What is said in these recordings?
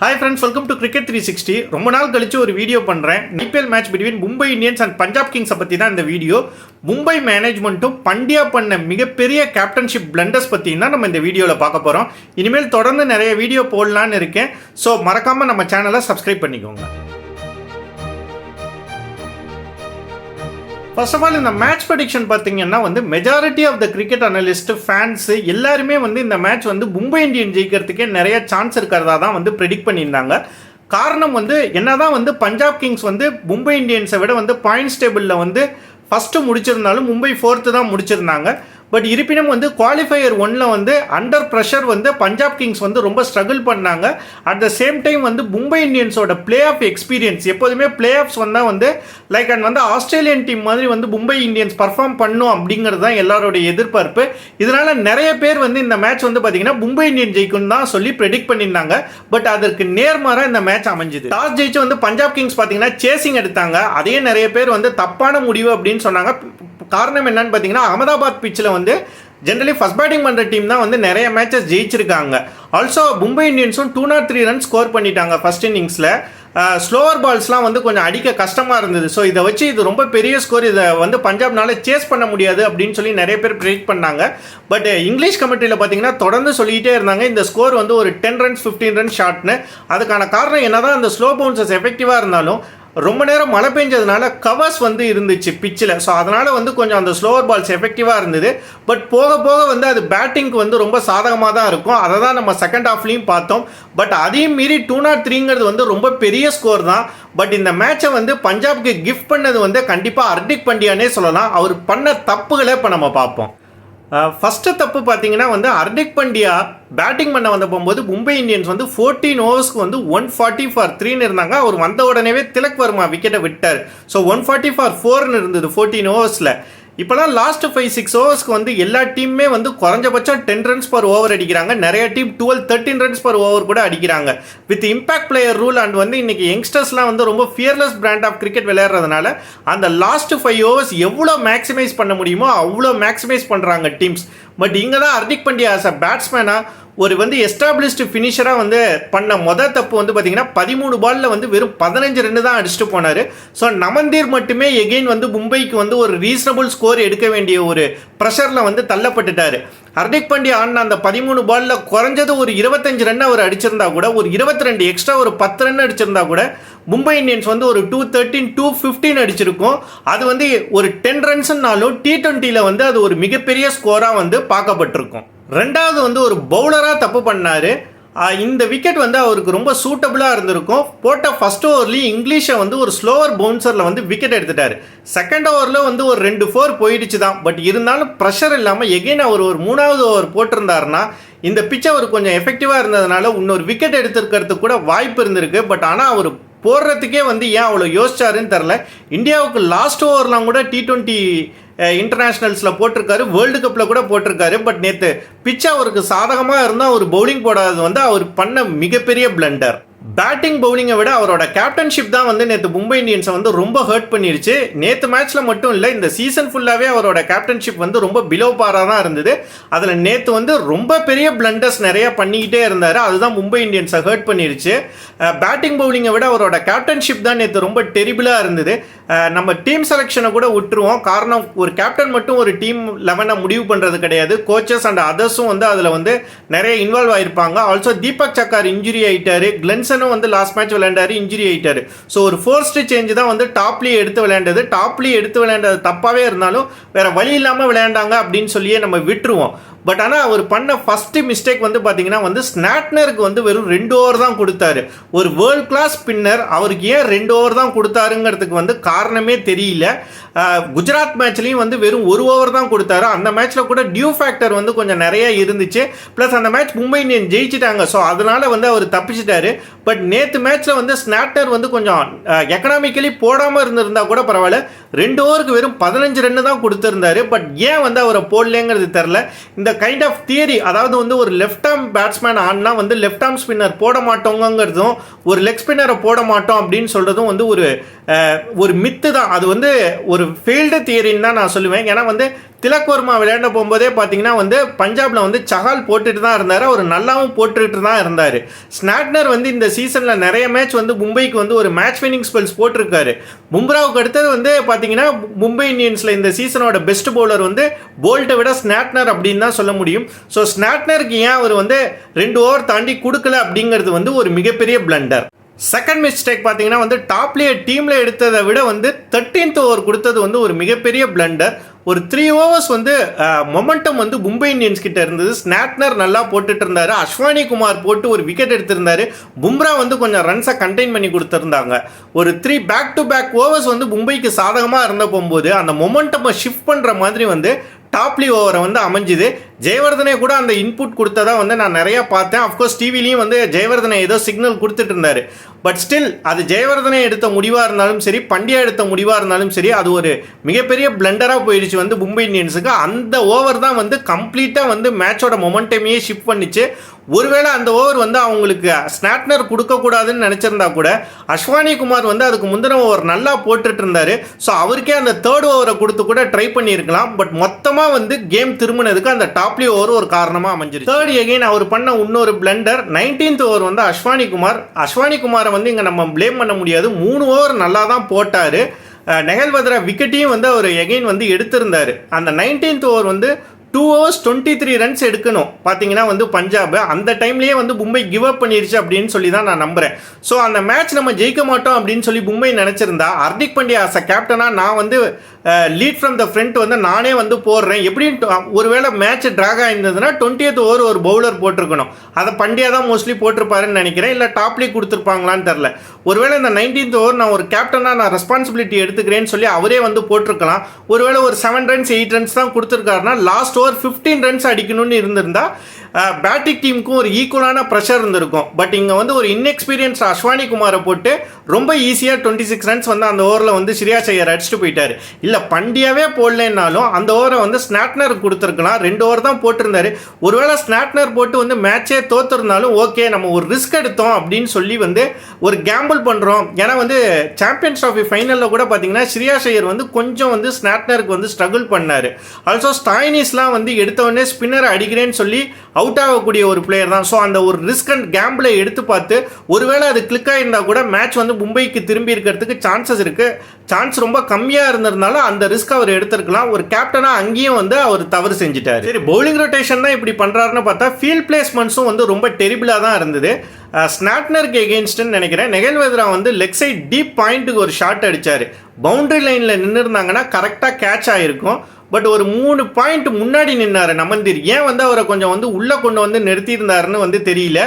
Hi friends, welcome to Cricket 360. ரொம்ப நாள் கழிச்சு ஒரு வீடியோ பண்றேன். IPL match between Mumbai Indians and Punjab Kings பத்தி தான் இந்த வீடியோ. மும்பை மேனேஜ்மெண்ட்டும் பண்டியா பண்ண மிகப்பெரிய கேப்டன்ஷிப் பிளண்டர்ஸ் பத்தி தான் நம்ம இந்த வீடியோல பார்க்க போறோம். இனிமேல் தொடர்ந்து நிறைய வீடியோ போடலான்னு இருக்கேன். ஸோ மறக்காம நம்ம சேனலை சப்ஸ்கிரைப் பண்ணிக்கோங்க. ஃபர்ஸ்ட் ஆஃப் ஆல் இந்த மேட்ச் ப்ரெடிக்ஷன் பார்த்தீங்கன்னா majority of the cricket analyst fans எல்லாருமே இந்த மேட்ச் மும்பை இந்தியன் ஜெயிக்கிறதுக்கே நிறைய சான்ஸ் இருக்கிறதா தான் ப்ரெடிக்ட் பண்ணியிருந்தாங்க. காரணம் என்னதான் பஞ்சாப் கிங்ஸ் மும்பை இந்தியன்ஸை விட பாயிண்ட்ஸ் டேபிளில் ஃபஸ்ட்டு முடிச்சிருந்தாலும் மும்பை 4th தான் முடிச்சிருந்தாங்க. பட் இருப்பினும் குவாலிஃபையர் 1ல் அண்டர் ப்ரெஷர் பஞ்சாப் கிங்ஸ் ரொம்ப ஸ்ட்ரகிள் பண்ணாங்க. At the same time Mumbai இந்தியன்ஸோட பிளே ஆஃப் எக்ஸ்பீரியன்ஸ் எப்போதுமே பிளே ஆஃப்ஸ் வந்தால் லைக் அண்ட் ஆஸ்திரேலியன் டீம் மாதிரி மும்பை இந்தியன்ஸ் பர்ஃபார்ம் பண்ணும் அப்படிங்கிறது தான் எல்லாரோடைய எதிர்பார்ப்பு. இதனால் நிறைய பேர் இந்த மேட்ச் பார்த்தீங்கன்னா மும்பை இந்தியன் ஜெயிக்கும் தான் சொல்லி ப்ரெடிக்ட் பண்ணியிருந்தாங்க. பட் அதற்கு நேர்மாறாக இந்த மேட்ச் அமைஞ்சுது. டாஸ் ஜெயிச்சு பஞ்சாப் கிங்ஸ் பார்த்தீங்கன்னா சேசிங் எடுத்தாங்க. அதையே நிறைய பேர் தப்பான முடிவு அப்படின்னு சொன்னாங்க. காரணம் என்னன்னு பார்த்தீங்கன்னா அகமதாபாத் பிச்சில் ஜென்ரலி ஃபர்ஸ்ட் பேட்டிங் பண்ணுற டீம் தான் நிறைய மேட்சஸ் ஜெயிச்சிருக்காங்க. ஆல்சோ மும்பை இந்தியன்ஸும் 203 ரன் ஸ்கோர் பண்ணிட்டாங்க ஃபர்ஸ்ட் இன்னிங்ஸில். ஸ்லோவர் பால்ஸ்லாம் கொஞ்சம் அடிக்க கஷ்டமாக இருந்தது. ஸோ இதை வச்சு இது ரொம்ப பெரிய ஸ்கோர், இதை பஞ்சாப்னால சேஸ் பண்ண முடியாது அப்படின்னு சொல்லி நிறைய பேர் ப்ரெடிக்ட் பண்ணாங்க. பட் இங்கிலீஷ் கமெண்ட்ரியில் பார்த்தீங்கன்னா தொடர்ந்து சொல்லிக்கிட்டே இருந்தாங்க இந்த ஸ்கோர் ஒரு 10 ரன்ஸ் 15 ரன் ஷாட்னு. அதுக்கான காரணம் என்னதான் அந்த ஸ்லோ பவுன்சஸ் எஃபெக்டிவாக இருந்தாலும் ரொம்ப நேரம் மழை பெஞ்சதுனால கவர்ஸ் இருந்துச்சு பிச்சில். ஸோ அதனால் கொஞ்சம் அந்த ஸ்லோவர் பால்ஸ் எஃபெக்டிவாக இருந்தது. பட் போக போக அது பேட்டிங்க்கு ரொம்ப சாதகமாக தான் இருக்கும். அதை தான் நம்ம செகண்ட் ஹாஃப்லையும் பார்த்தோம். பட் அதையும் மீறி 203ங்கிறது ரொம்ப பெரிய ஸ்கோர் தான். பட் இந்த மேட்சை பஞ்சாப்க்கு கிஃப்ட் பண்ணது கண்டிப்பாக ஹர்திக் பாண்டியானே சொல்லலாம். அவர் பண்ண தப்புகளை இப்போ நம்ம பார்ப்போம். ஃபஸ்ட்டு தப்பு பார்த்தீங்கன்னா ஹர்திக் பாண்டியா பேட்டிங் பண்ண போகும்போது மும்பை இந்தியன்ஸ் 14 ஓவர்ஸ்க்கு 140 for 3ன்னு இருந்தாங்க. அவர் வந்த உடனேவே திலக் வர்மா விக்கெட்டை விட்டார். ஸோ 140 for 4ன்னு இருந்தது 14 ஓவர்ஸில். இப்போலாம் லாஸ்ட் 5-6 ஓவர்ஸ்க்கு எல்லா டீமுமே குறைஞ்சபட்சம் 10 ரன்ஸ் பர் ஓவர் அடிக்கிறாங்க. நிறைய டீம் 12-13 ரன்ஸ் பர் ஓவர் கூட அடிக்கிறாங்க. With impact player rule and இன்னைக்கு யங்ஸ்டர்ஸ்லாம் ரொம்ப ஃபியர்லெஸ் பிராண்ட் ஆஃப் கிரிக்கெட் விளையாடுறதுனால அந்த லாஸ்ட் 5 ஓவர்ஸ் எவ்வளோ மேக்ஸிமைஸ் பண்ண முடியுமோ அவ்வளோ மேக்ஸிமைஸ் பண்ணுறாங்க டீம்ஸ். பட் இங்கே தான் ஹர்திக் பாண்டியா ஆஸ் அ பேட்ஸ்மேனாக ஒரு எஸ்டாப்ளிஷ்டு ஃபினிஷராக பண்ண மொதல் தப்பு பார்த்தீங்கன்னா 13 பாலில் வெறும் 15 ரன் தான் அடிச்சுட்டு போனார். ஸோ நமந்தீர் மட்டுமே எகெயின் மும்பைக்கு ஒரு ரீசனபிள் ஸ்கோர் எடுக்க வேண்டிய ஒரு ப்ரெஷரில் தள்ளப்பட்டுட்டார். ஹர்திக் பாண்டியா ஆடின அந்த 13 பாலில் குறைஞ்சது ஒரு 25 ரன் அவர் அடிச்சிருந்தா கூட, ஒரு 22 எக்ஸ்ட்ரா ஒரு 10 ரன் அடிச்சிருந்தா கூட மும்பை இந்தியன்ஸ் ஒரு 213 215 அடிச்சிருக்கும். அது ஒரு 10 ரன்ஸ்னாலும் T20ல் அது ஒரு மிகப்பெரிய ஸ்கோராக பார்க்கப்பட்டிருக்கும். ரெண்டாவது ஒரு பவுலராக தப்பு பண்ணார். இந்த விக்கெட் அவருக்கு ரொம்ப சூட்டபுளாக இருந்திருக்கும். போட்ட ஃபர்ஸ்ட் ஓவர்லேயும் இங்கிலீஷை ஒரு ஸ்லோவர் பவுன்சரில் விக்கெட் எடுத்துட்டார். செகண்ட் ஓவரில் ஒரு 2 4 போயிடுச்சு தான். பட் இருந்தாலும் ப்ரெஷர் இல்லாமல் எகெயின் அவர் ஒரு 3வது ஓவர் போட்டிருந்தாருன்னா இந்த பிச்சை அவர் கொஞ்சம் எஃபெக்டிவாக இருந்ததுனால இன்னொரு விக்கெட் எடுத்துருக்கிறதுக்கு கூட வாய்ப்பு இருந்திருக்கு. பட் ஆனால் அவர் போடுறதுக்கே ஏன் அவ்வளோ யோசிச்சாருன்னு தெரில. இந்தியாவுக்கு லாஸ்ட் ஓவர்லாம் கூட T20 இன்டர்நேஷ்னல்ஸில் போட்டிருக்காரு, வேர்ல்டு கப்பில் கூட போட்டிருக்காரு. பட் நேற்று பிச் அவருக்கு சாதகமாக இருந்தால் அவர் பவுலிங் போடாதது அவர் பண்ண மிகப்பெரிய பிளண்டர். பேட்டிங் பவுலிங்கை விட அவரோட கேப்டன்ஷிப் தான் நேற்று மும்பை இந்தியன்ஸை ரொம்ப ஹர்ட் பண்ணிருச்சு. நேற்று மேட்ச்சில் மட்டும் இல்லை, இந்த சீசன் ஃபுல்லாகவே அவரோட கேப்டன்ஷிப் ரொம்ப பிலோ பாராக தான் இருந்தது. அதில் நேற்று ரொம்ப பெரிய பிளண்டர்ஸ் நிறையா பண்ணிக்கிட்டே இருந்தார். அதுதான் மும்பை இந்தியன்ஸை ஹர்ட் பண்ணிருச்சு. பேட்டிங் பவுலிங்கை விட அவரோட கேப்டன்ஷிப் தான் நேற்று ரொம்ப டெரிபிளாக இருந்தது. நம்ம டீம் செலெக்ஷனை கூட விட்டுருவோம். காரணம் ஒரு கேப்டன் மட்டும் ஒரு டீம் 11 முடிவு பண்ணுறது கிடையாது. கோச்சஸ் அண்ட் அதர்ஸும் அதில் நிறைய இன்வால்வ் ஆகிருப்பாங்க. ஆல்சோ தீபக் சக்கார் இன்ஜுரி ஆகிட்டாரு. கிளென்சனும் லாஸ்ட் மேட்ச் விளையாண்டாரு, இன்ஜுரி ஆகிட்டாரு. ஸோ ஒரு ஃபோர்ஸ்ட் சேஞ்ச் தான் டாப்லேயே எடுத்து விளையாண்டது. டாப்லேயே எடுத்து விளையாண்டது தப்பாகவே இருந்தாலும் வேற வழி இல்லாமல் விளையாண்டாங்க அப்படின்னு சொல்லியே நம்ம விட்டுருவோம். பட் ஆனால் அவர் பண்ண ஃபர்ஸ்ட் மிஸ்டேக் பார்த்தீங்கன்னா ஸ்னாட்னருக்கு வெறும் 2 ஓவர் தான் கொடுத்தாரு. ஒரு வேர்ல்ட் கிளாஸ் ஸ்பின்னர் அவருக்கு ஏன் 2 ஓவர் தான் கொடுத்தாருங்கிறதுக்கு காரணமே தெரியல. குஜராத் மேட்ச்லையும் வெறும் 1 ஓவர் தான் கொடுத்தாரு. அந்த மேட்ச்சில் கூட டியூ ஃபேக்டர் கொஞ்சம் நிறைய இருந்துச்சு. ப்ளஸ் அந்த மேட்ச் மும்பை இந்தியன் ஜெயிச்சிட்டாங்க. ஸோ அதனால அவர் தப்பிச்சிட்டாரு. பட் நேற்று மேட்ச்சில் ஸ்னாட்னர் கொஞ்சம் எக்கனாமிக்கலி போடாமல் இருந்திருந்தா கூட பரவாயில்ல. 2 ஓவருக்கு வெறும் 15 ரன் தான் கொடுத்துருந்தாரு. பட் ஏன் அவரை போடலேங்கிறது தெரில. இந்த கைண்ட் ஆஃப் தியரி, அதாவது ஒரு லெஃப்ட் ஆர்ம் பேட்ஸ்மேன் ஆனா லெஃப்ட் ஆர்ம் ஸ்பின்னர் போட மாட்டோங்கிறதும் ஒரு லெக் ஸ்பின்னரை போட மாட்டோம் அப்படின்னு சொல்கிறதும் ஒரு மித்து தான். அது ஒரு ஃபெயில்டு தியரின்னு தான் நான் சொல்லுவேன். ஏன்னா திலக் வர்மா விளையாட போகும்போதே பார்த்தீங்கன்னா வந்து பஞ்சாப்ல வந்து சஹால் போட்டுட்டு தான் இருந்தார், அவர் நல்லாவும் போட்டுட்டு தான் இருந்தார். ஸ்னாட்னர் வந்து இந்த சீசனில் நிறைய மேட்ச் வந்து மும்பைக்கு வந்து ஒரு மேட்ச் வினிங் ஸ்பெல்ஸ் போட்டிருக்காரு. பும்ராவுக்கு அடுத்தது வந்து பார்த்தீங்கன்னா மும்பை இந்தியன்ஸில் இந்த சீசனோட பெஸ்ட் பவுலர் வந்து போல்ட்டை விட ஸ்னாட்னர் அப்படின்னு தான் சொல்ல முடியும். ஸோ ஸ்னாட்னருக்கு ஏன் அவர் வந்து 2 ஓவர் தாண்டி கொடுக்கல அப்படிங்கிறது வந்து ஒரு மிகப்பெரிய பிளண்டர். செகண்ட் மிஸ்டேக் பார்த்தீங்கன்னா வந்து டாப்லேயே டீமில் எடுத்ததை விட வந்து 13th ஓவர் கொடுத்தது வந்து ஒரு மிகப்பெரிய பிளண்டர். ஒரு 3 ஓவர்ஸ் வந்து மொமெண்டம் வந்து மும்பை இந்தியன்ஸ் கிட்ட இருந்தது. ஸ்னாட்னர் நல்லா போட்டுட்டு இருந்தாரு, அஸ்வானி குமார் போட்டு ஒரு விக்கெட் எடுத்திருந்தாரு, பும்ரா வந்து கொஞ்சம் ரன்ஸை கண்டெயின் பண்ணி கொடுத்துருந்தாங்க. ஒரு 3 பேக் டு பேக் ஓவர்ஸ் வந்து மும்பைக்கு சாதகமாக இருந்த போகும்போது அந்த மொமெண்டமை ஷிஃப்ட் பண்ணுற மாதிரி வந்து டாப்லி ஓவரை வந்து அமைஞ்சுது. ஜெயவர்தனே கூட அந்த இன்புட் கொடுத்ததா வந்து நான் நிறையா பார்த்தேன். அஃப்கோர்ஸ் டிவிலையும் வந்து ஜெயவர்தனை ஏதோ சிக்னல் கொடுத்துட்டு இருந்தார். பட் ஸ்டில் அது ஜெயவர்தனை எடுத்த முடிவாக இருந்தாலும் சரி, பண்டியா எடுத்த முடிவாக இருந்தாலும் சரி, அது ஒரு மிகப்பெரிய பிளண்டராக போயிடுச்சு வந்து மும்பை இந்தியன்ஸுக்கு. அந்த ஓவர் தான் வந்து கம்ப்ளீட்டாக வந்து மேட்சோட மொமெண்டமையே ஷிஃப்ட் பண்ணிச்சு. ஒருவேளை அந்த ஓவர் வந்து அவங்களுக்கு ஸ்னாட்னர் கொடுக்கக்கூடாதுன்னு நினச்சிருந்தா கூட அஸ்வானி குமார் வந்து அதுக்கு முந்தின ஓவர் நல்லா போட்டுட்டு இருந்தார். ஸோ அவருக்கே அந்த 3rd ஓவரை கொடுத்து கூட ட்ரை பண்ணியிருக்கலாம். பட் மொத்தமாக வந்து கேம் திரும்பினதுக்கு அந்த டாப்லி ஓவர் ஒரு காரணமாக அமைஞ்சிருக்கு. 3rd எகைன் அவர் பண்ண இன்னொரு பிளண்டர் 19th ஓவர் வந்து அஸ்வானி குமாரை வந்து இங்கே நம்ம ப்ளேம் பண்ண முடியாது. 3 ஓவர் நல்லா தான் போட்டார். நெஹல் வத்ரா விக்கெட்டையும் வந்து அவர் எகைன் வந்து எடுத்திருந்தார். அந்த 19th ஓவர் வந்து 2 overs 23 ரன்ஸ் எடுக்கணும் பார்த்தீங்கன்னா வந்து பஞ்சாப் அந்த டைம்லேயே வந்து மும்பை கிவ் அப் பண்ணிருச்சு அப்படின்னு சொல்லி தான் நான் நம்புகிறேன். ஸோ அந்த மேட்ச் நம்ம ஜெயிக்க மாட்டோம் அப்படின்னு சொல்லி மும்பை நினச்சிருந்தா ஹார்திக் பாண்டியா ஆஸ் அ கேப்டனாக நான் வந்து லீட் ஃப்ரம் த ஃப்ரண்ட் வந்து நானே வந்து போடுறேன். எப்படின்னு ஒருவேளை மேட்ச் ட்ராக் ஆயிருந்ததுன்னா 20th ஓவர் ஒரு பவுலர் போட்டிருக்கணும். அதை பண்டியா தான் மோஸ்ட்லி போட்டிருப்பாருன்னு நினைக்கிறேன். இல்லை டாப்லி கொடுத்துருப்பாங்களான்னு தெரில. ஒருவேளை இந்த 19th ஓவர் நான் ஒரு கேப்டனாக நான் ரெஸ்பான்சிபிலிட்டி எடுத்துக்கிறேன்னு சொல்லி அவரே வந்து போட்டிருக்கலாம். ஒருவேளை ஒரு 7 ரன்ஸ் 8 ரன்ஸ் தான் கொடுத்துருக்காருன்னா லாஸ்ட் ஓவர் 15 ரன்ஸ் அடிக்கணும்னு இருந்திருந்தா பேட்டிங் டீமுக்கும் ஒரு ஈக்குவலான ப்ரெஷர் இருந்திருக்கும். பட் இங்கே வந்து ஒரு இன்எக்ஸ்பீரியன்ஸ் அஸ்வானி குமாரை போட்டு ரொம்ப ஈஸியாக 26 ரன்ஸ் வந்து அந்த ஓவரில் வந்து ஸ்ரேயாஸ் ஐயர் அடிச்சுட்டு போயிட்டார். இல்லை பண்டியாவே போடலன்னாலும் அந்த ஓவரை வந்து ஸ்னாட்னருக்கு கொடுத்துருக்கலாம். 2 ஓவர் தான் போட்டிருந்தாரு. ஒருவேளை ஸ்னாட்னர் போட்டு வந்து மேட்சே தோத்துருந்தாலும் ஓகே நம்ம ஒரு ரிஸ்க் எடுத்தோம் அப்படின்னு சொல்லி வந்து ஒரு கேம்பிள் பண்ணுறோம். ஏன்னா வந்து சாம்பியன்ஸ் ட்ராஃபி ஃபைனலில் கூட பார்த்தீங்கன்னா ஸ்ரேயாஸ் ஐயர் வந்து கொஞ்சம் வந்து ஸ்னாட்னருக்கு வந்து ஸ்ட்ரகிள் பண்ணார். ஆல்சோ ஸ்டாயினிஸ்லாம் வந்து எடுத்தவொடனே ஸ்பின்னர் அடிக்கிறேன்னு சொல்லி அவுட் ஆகக்கூடிய ஒரு பிளேயர் தான். ஸோ அந்த ஒரு ரிஸ்க் அண்ட் கேம்பிளை எடுத்து பார்த்து ஒருவேளை அது கிளிக் ஆகிருந்தால் கூட மேட்ச் வந்து மும்பைக்கு திரும்பி இருக்கிறதுக்கு சான்சஸ் இருக்குது. சான்ஸ் ரொம்ப கம்மியாக இருந்ததுனால அந்த ரிஸ்க் அவர் எடுத்திருக்கலாம். ஒரு கேப்டனாக அங்கேயும் வந்து அவர் தவறு செஞ்சுட்டார். சரி, பவுலிங் ரொட்டேஷன் தான் இப்படி பண்ணுறாருன்னு பார்த்தா ஃபீல்ட் பிளேஸ்மெண்ட்ஸும் வந்து ரொம்ப டெரிபிளாக தான் இருந்தது. ஸ்னாட்னருக்கு எகெயின்ஸ்ட்னு நினைக்கிறேன். நெஹல் வத்ரா வந்து லெக் சைட் டீப் பாயிண்ட்டுக்கு ஒரு ஷாட் அடித்தார். பவுண்டரி லைனில் நின்று இருந்தாங்கன்னா கரெக்டாக கேட்ச் ஆகிருக்கும். பட் ஒரு 3 பாயிண்ட் முன்னாடி நின்னார் நமந்தீர். ஏன் வந்து அவரை கொஞ்சம் வந்து உள்ளே கொண்டு வந்து நிறுத்தியிருந்தாருன்னு வந்து தெரியல.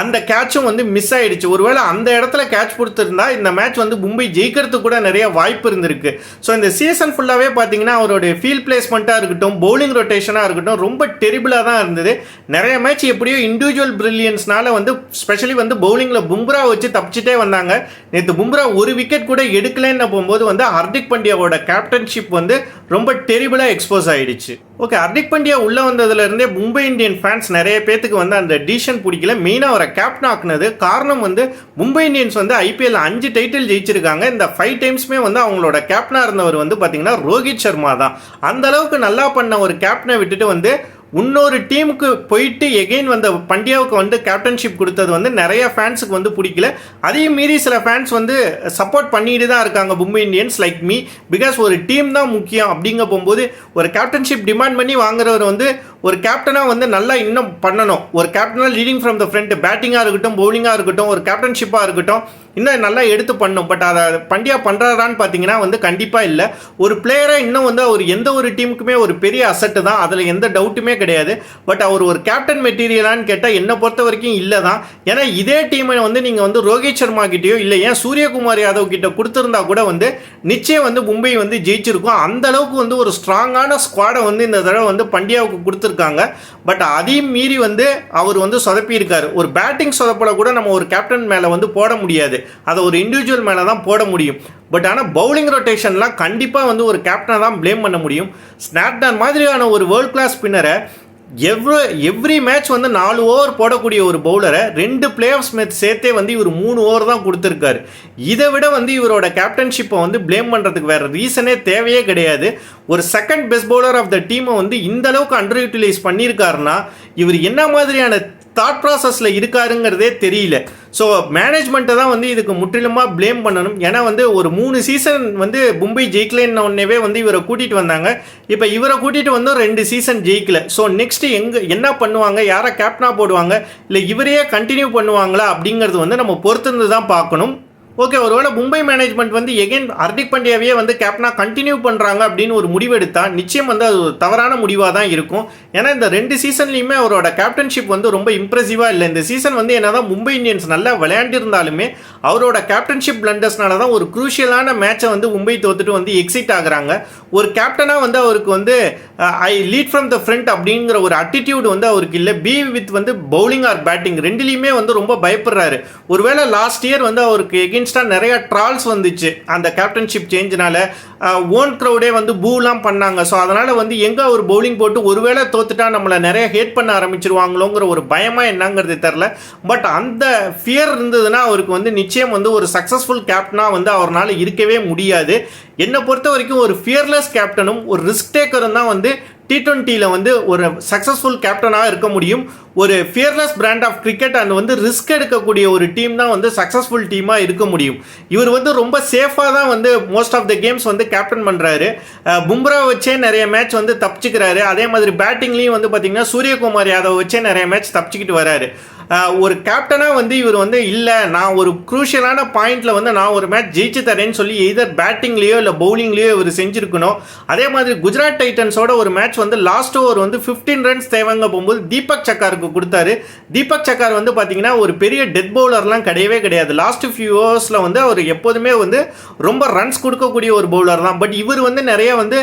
அந்த கேட்சும் வந்து மிஸ் ஆகிடுச்சு. ஒருவேளை அந்த இடத்துல கேட்ச் கொடுத்துருந்தா இந்த மேட்ச் வந்து மும்பை ஜெயிக்கிறதுக்கு கூட நிறைய வாய்ப்பு இருந்திருக்கு. ஸோ இந்த சீசன் ஃபுல்லாகவே பார்த்தீங்கன்னா அவருடைய ஃபீல்ட் பிளேஸ்மெண்ட்டாக இருக்கட்டும், பவுலிங் ரொட்டேஷனாக இருக்கட்டும் ரொம்ப டெரிபிளாக தான் இருந்தது. நிறைய மேட்ச் எப்படியோ இண்டிவிஜுவல் பிரில்லியன்ஸ்னால வந்து ஸ்பெஷலி வந்து பவுலிங்கில் பும்ரா வச்சு தப்பிச்சிட்டே வந்தாங்க. நேற்று பும்ரா ஒரு விக்கெட் கூட எடுக்கலன்னு போகும்போது வந்து ஹார்திக் பாண்டியாவோட கேப்டன்ஷிப் வந்து ரொம்ப டெரிபிளாக எக்ஸ்போஸ் ஆகிடுச்சு. ஓகே, ஹார்திக் பாண்டியா உள்ளே வந்ததுலேருந்தே மும்பை இந்தியன் ஃபேன்ஸ் நிறைய பேத்துக்கு வந்து அந்த டிசிஷன் பிடிக்கல. மெயினாக அவரை கேப்டன் ஆக்குனது காரணம் வந்து மும்பை இந்தியன்ஸ் வந்து ஐபிஎல் 5 டைட்டில் ஜெயிச்சிருக்காங்க. இந்த 5 டைம்ஸுமே வந்து அவங்களோட கேப்டனாக இருந்தவர் வந்து பார்த்தீங்கன்னா ரோஹித் சர்மா தான். அந்த அளவுக்கு நல்லா பண்ண ஒரு கேப்டனை விட்டுட்டு வந்து இன்னொரு டீமுக்கு போயிட்டு எகெயின் வந்த பண்டியாவுக்கு வந்து கேப்டன்ஷிப் கொடுத்தது வந்து நிறைய ஃபேன்ஸுக்கு வந்து பிடிக்கல. அதையும் மீறி சில ஃபேன்ஸ் வந்து சப்போர்ட் பண்ணிட்டு தான் இருக்காங்க Mumbai Indians like me. Because ஒரு டீம் தான் முக்கியம் அப்படிங்க போகும்போது ஒரு கேப்டன்ஷிப் டிமாண்ட் பண்ணி வாங்குறவர் வந்து ஒரு கேப்டனாக வந்து நல்லா இன்னும் பண்ணணும். ஒரு கேப்டனாக லீடிங் ஃப்ரம் த ஃப்ரண்ட் பேட்டிங்காக இருக்கட்டும், பவுலிங்காக இருக்கட்டும், ஒரு கேப்டன்ஷிப்பாக இருக்கட்டும் இன்னும் நல்லா எடுத்து பண்ணும். பட் அதை பண்டியா பண்ணுறாரான்னு பார்த்தீங்கன்னா வந்து கண்டிப்பாக இல்லை. ஒரு பிளேயரை இன்னும் வந்து அவர் எந்த ஒரு டீமுக்குமே ஒரு பெரிய அசட்டு தான், அதில் எந்த டவுட்டுமே கிடையாது. பட் அவர் ஒரு கேப்டன் மெட்டீரியலான்னு கேட்டால் என்னை பொறுத்த வரைக்கும் இல்லை தான். ஏன்னா இதே டீமை வந்து நீங்கள் வந்து ரோஹித் சர்மா கிட்டேயோ இல்லை ஏன் சூரியகுமார் யாதவ் கிட்ட கொடுத்துருந்தா கூட வந்து நிச்சயம் வந்து மும்பை வந்து ஜெயிச்சிருக்கும். அந்த அளவுக்கு வந்து ஒரு ஸ்ட்ராங்கான ஸ்குவாடை வந்து இந்த தடவை வந்து பண்டியாவுக்கு கொடுத்துருக்காங்க. பட் அதையும் மீறி வந்து அவர் வந்து சொதப்பியிருக்காரு. ஒரு பேட்டிங் சொதப்பலை கூட நம்ம ஒரு கேப்டன் மேலே வந்து போட முடியாது, அதை ஒரு இண்டிவிஜுவல் மேலே தான் போட முடியும். பட் ஆனால் பவுலிங் ரொட்டேஷன்லாம் கண்டிப்பாக வந்து ஒரு கேப்டனை தான் ப்ளேம் பண்ண முடியும். ஸ்னாட்னர் மாதிரியான ஒரு வேர்ல்ட் கிளாஸ் ஸ்பின்னரை எவ்ரி மேட்ச் வந்து 4 ஓவர் போடக்கூடிய ஒரு பவுலரை 2 பிளே ஆஃப் மேட்ச் சேர்த்தே வந்து இவர் 3 ஓவர் தான் கொடுத்துருக்காரு. இதை விட வந்து இவரோட கேப்டன்ஷிப்பை வந்து பிளேம் பண்ணுறதுக்கு வேற ரீசனே தேவையே கிடையாது. ஒரு second best bowler of the டீமை வந்து இந்த அளவுக்கு அண்டர் யூட்டிலைஸ் பண்ணியிருக்காருன்னா இவர் என்ன மாதிரியான தாட் ப்ராசஸில் இருக்காருங்கிறதே தெரியல. ஸோ மேனேஜ்மெண்ட்டை தான் வந்து இதுக்கு முற்றிலுமாக ப்ளேம் பண்ணணும். ஏன்னா வந்து ஒரு 3 சீசன் வந்து மும்பை ஜெயிக்கலன்னு ஒன்னே வந்து இவரை கூட்டிகிட்டு வந்தாங்க. இப்போ இவரை கூட்டிகிட்டு வந்து 2 சீசன் ஜெயிக்கல. ஸோ நெக்ஸ்ட் என்ன பண்ணுவாங்க, யாரை கேப்டனாக போடுவாங்க, இல்லை இவரையே கண்டினியூ பண்ணுவாங்களா அப்படிங்கிறது வந்து நம்ம பொறுத்திருந்து தான் பார்க்கணும். ஓகே, ஒருவேளை மும்பை மேனேஜ்மெண்ட் வந்து எகைன் ஹர்திக் பாண்டியாவே வந்து கேப்டனாக கண்டினியூ பண்ணுறாங்க அப்படின்னு ஒரு முடிவு எடுத்தால் நிச்சயம் வந்து அது ஒரு தவறான முடிவாக தான் இருக்கும். ஏன்னா இந்த 2 சீசன்லையுமே அவரோட கேப்டன்ஷிப் வந்து ரொம்ப இம்ப்ரெசிவாக இல்லை. இந்த சீசன் வந்து என்னதான் மும்பை இந்தியன்ஸ் நல்லா விளையாண்டிருந்தாலுமே அவரோட கேப்டன்ஷிப் பிளண்டர்ஸ்னால தான் ஒரு குரூஷியலான மேட்சை வந்து மும்பை தோத்துட்டு வந்து எக்ஸிட் ஆகுறாங்க. ஒரு கேப்டனாக வந்து அவருக்கு வந்து ஐ லீட் ஃப்ரம் த ஃப்ரண்ட் அப்படிங்கிற ஒரு அட்டிடியூட் வந்து அவருக்கு இல்லை. பி வித் வந்து பவுலிங் ஆர் பேட்டிங் ரெண்டுலேயுமே வந்து ரொம்ப பயப்படுறாரு. ஒருவேளை லாஸ்ட் இயர் வந்து அவருக்கு எகென்ஸ்டாக நிறைய ட்ரால்ஸ் வந்துச்சு அந்த கேப்டன்ஷிப் சேஞ்சினால. ஓன் க்ரௌடே வந்து பூலாம் பண்ணாங்க. ஸோ அதனால் வந்து எங்கே அவர் பவுலிங் போட்டு ஒருவேளை தோத்துட்டா நம்மளை நிறைய ஹேட் பண்ண ஆரம்பிச்சிருவாங்களோங்கிற ஒரு பயமாக என்னங்கிறது தெரில. பட் அந்த ஃபியர் இருந்ததுன்னா அவருக்கு வந்து நிச்சயம் வந்து ஒரு சக்ஸஸ்ஃபுல் கேப்டனாக வந்து அவரால் இருக்கவே முடியாது. என்னை பொறுத்த வரைக்கும் ஒரு ஃபியர்லெஸ் கேப்டனும் ஒரு ரிஸ்க் டேக்கரும் தான் வந்து T20 வந்து ஒரு சக்ஸஸ்ஃபுல் கேப்டனாக இருக்க முடியும். ஒரு fearless brand of cricket and வந்து ரிஸ்க் எடுக்கக்கூடிய ஒரு டீம் தான் வந்து சக்ஸஸ்ஃபுல் டீமாக இருக்க முடியும். இவர் வந்து ரொம்ப சேஃபாக தான் வந்து மோஸ்ட் ஆஃப் த கேம்ஸ் வந்து கேப்டன் பண்ணுறாரு. பும்ரா வச்சே நிறைய மேட்ச் வந்து தப்பிச்சுக்கிறாரு. அதே மாதிரி பேட்டிங்லேயும் வந்து பார்த்திங்கன்னா சூரியகுமார் யாதவ் வச்சே நிறைய மேட்ச் தப்பிச்சுக்கிட்டு வராரு. ஒரு கேப்டனாக வந்து இவர் வந்து இல்லை நான் ஒரு குரூஷியலான பாயிண்டில் வந்து நான் ஒரு மேட்ச் ஜெயிச்சு தரேன்னு சொல்லி எதர் பேட்டிங்லேயோ இல்லை பவுலிங்லேயோ இவர் செஞ்சுருக்கணும். அதே மாதிரி குஜராத் டைட்டன்ஸோட ஒரு மேட்ச் வந்து லாஸ்ட் ஓவர் வந்து 15 ரன்ஸ் தேவைங்க போகும்போது தீபக் சக்காருக்கு கொடுத்தாரு. தீபக் சக்கார் வந்து பார்த்தீங்கன்னா ஒரு பெரிய டெத் பவுலர்லாம் கிடையவே கிடையாது. லாஸ்ட் ஃபியூ ஓவர்ஸில் வந்து அவர் எப்போதுமே வந்து ரொம்ப ரன்ஸ் கொடுக்கக்கூடிய ஒரு பவுலர் தான். பட் இவர் வந்து நிறைய வந்து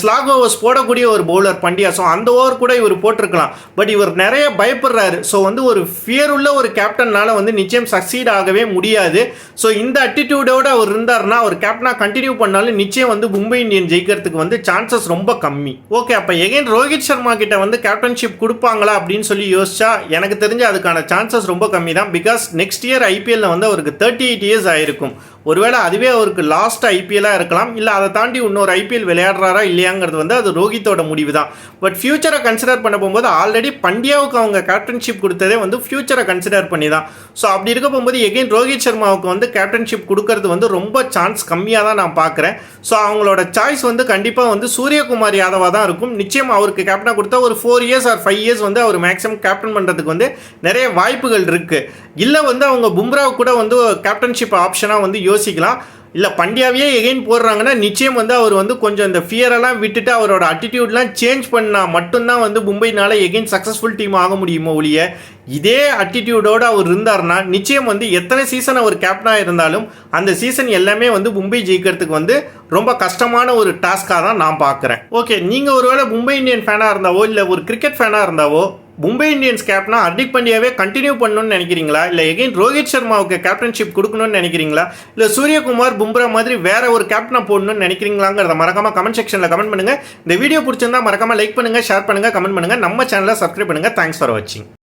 ஸ்லாக் ஓவர்ஸ் போடக்கூடிய ஒரு பவுலர் பண்டியா. ஸோ அந்த ஓவர் கூட இவர் போட்டிருக்கலாம். பட் இவர் நிறைய பயப்படுறாரு. ஸோ வந்து ஒரு ஃபியர் உள்ள ஒரு கேப்டன்னால வந்து நிச்சயம் சக்சீட் ஆகவே முடியாது. ஸோ இந்த அட்டிடியூடோட அவர் இருந்தார்னா அவர் கேப்டனாக கண்டினியூ பண்ணாலும் நிச்சயம் வந்து மும்பை இந்தியன் ஜெயிக்கிறதுக்கு வந்து சான்சஸ் ரொம்ப கம்மி. ஓகே, அப்போ எகைன் ரோஹித் சர்மா கிட்ட வந்து கேப்டன்ஷிப் கொடுப்பாங்களா அப்படின்னு சொல்லி யோசிச்சா எனக்கு தெரிஞ்சு அதுக்கான சான்சஸ் ரொம்ப கம்மி தான். பிகாஸ் நெக்ஸ்ட் இயர் ஐபிஎல்ல வந்து அவருக்கு 38 இயர்ஸ் ஆயிருக்கும். ஒருவேளை அதுவே அவருக்கு லாஸ்ட் ஐபிஎல்லாக இருக்கலாம், இல்லை அதை தாண்டி இன்னொரு ஐபிஎல் விளையாடுறாரா இல்லையாங்கிறது வந்து அது ரோஹித்தோட முடிவு தான். பட் ஃபியூச்சரை கன்சிடர் பண்ண போகும்போது ஆல்ரெடி பண்டியாவுக்கு அவங்க கேப்டன்ஷிப் கொடுத்ததே வந்து ஃபியூச்சரை கன்சிடர் பண்ணி தான். ஸோ அப்படி இருக்க போகும்போது எகைன் ரோஹித் சர்மாவுக்கு வந்து கேப்டன்ஷிப் கொடுக்கறது வந்து ரொம்ப சான்ஸ் கம்மியாக தான் நான் பார்க்குறேன். ஸோ அவங்களோட சாய்ஸ் வந்து கண்டிப்பாக வந்து சூரியகுமார் யாதவாக தான் இருக்கும். நிச்சயம் அவருக்கு கேப்டனாக கொடுத்தா ஒரு 4 இயர்ஸ் ஆர் 5 இயர்ஸ் வந்து அவர் மேக்ஸிமம் கேப்டன் பண்ணுறதுக்கு வந்து நிறைய வாய்ப்புகள் இருக்குது. இல்லை வந்து அவங்க பும்ராவை கூட வந்து கேப்டன்ஷிப் ஆப்ஷனாக வந்து யோசிக்கலாம். இல்லை பண்டியாவையே எகைன் போடுறாங்கன்னா நிச்சயம் வந்து அவர் வந்து கொஞ்சம் இந்த ஃபியரெல்லாம் விட்டுட்டு அவரோட அட்டிடியூட்லாம் சேஞ்ச் பண்ணால் மட்டும்தான் வந்து மும்பைனால எகைன் சக்ஸஸ்ஃபுல் டீம் ஆக முடியுமோ ஒழிய இதே அட்டிடியூடோடு அவர் இருந்தார்னா நிச்சயம் வந்து எத்தனை சீசன் அவர் கேப்டனாக இருந்தாலும் அந்த சீசன் எல்லாமே வந்து மும்பை ஜெயிக்கிறதுக்கு வந்து ரொம்ப கஷ்டமான ஒரு டாஸ்காக தான் நான் பார்க்குறேன். ஓகே, நீங்கள் ஒருவேளை மும்பை இந்தியன் ஃபேனாக இருந்தாவோ இல்லை ஒரு கிரிக்கெட் ஃபேனாக இருந்தாவோ மும்பை இந்தியன்ஸ் கேப்டனா ஹர்திக் பாண்டியாவே கண்டினியூ பண்ணணும்னு நினைக்கிறீங்களா, இல்லை எகைன் ரோஹித் சர்மாவுக்கு கேப்டன்ஷிப் கொடுக்கணும்னு நினைக்கிறீங்களா, இல்லை சூரியகுமார் பும்ரா மாதிரி வேற ஒரு கேப்டனை போடணும்னு நினைக்கிறீங்களாங்கிறத மறக்காம கமெண்ட் செக்ஷனில் கமெண்ட் பண்ணுங்க. இந்த வீடியோ பிடிச்சிருந்தா மறக்காம லைக் பண்ணுங்க, ஷேர் பண்ணுங்க, கமெண்ட் பண்ணுங்க. நம்ம சேனலை சப்ஸ்கிரைப் பண்ணுங்க. தேங்க்ஸ் ஃபார் வாட்சிங்.